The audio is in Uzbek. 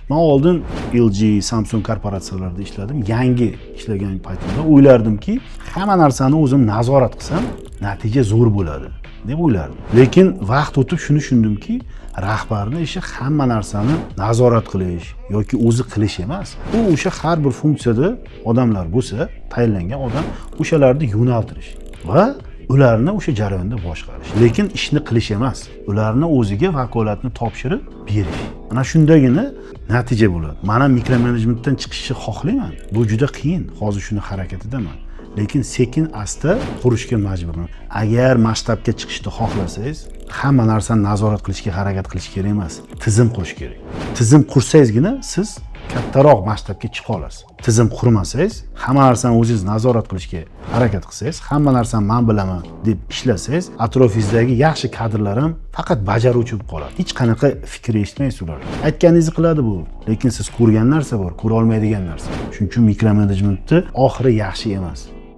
Men oldin LG, Samsung korporatsiyalarida ishladim. Yangi ishlagan paytimda o'ylardimki, hamma narsani o'zim nazorat qilsam, natija zo'r bo'ladi deb o'ylardim. Lekin vaqt o'tib shuni tushundimki, rahbarning ishi hamma narsani nazorat qilish yoki o'zi qilish emas. U o'sha har bir funksiyada odamlar bo'lsa, tayinlangan odam o'shalarni yo'naltirish va ularni o'sha jarayonda boshqarish. Lekin ishni qilish emas, ularni o'ziga vakolatni topshirib berish. Mana shundagina natija bo'ladi. Men ham mikromenejmentdan chiqishni xohlayman. Bu juda qiyin. Hozir shuni harakatidaman. Lekin sekin asta qurishga majburman. Agar masshtabga chiqishni xohlasangiz, hamma narsani nazorat qilishga harakat qilish kerak emas. Tizim qurish kerak. Tizim qursangizgina siz kattaroq masshtabga chiqa olasiz. Tizim qurmasangiz, hamma narsani o'zingiz nazorat qilishga harakat qilsangiz, hamma narsani men bilaman deb ishlasangiz, atrofingizdagi yaxshi kadrlar ham faqat bajaruvchi bo'lib qoladi. Hech qanaqa fikr eshitmaysiz ular. Aytganingizni qiladi bu, lekin siz ko'rgan narsa bor, ko'ra olmaydigan narsa. Shuning uchun mikromenejmentni oxiri yaxshi emas.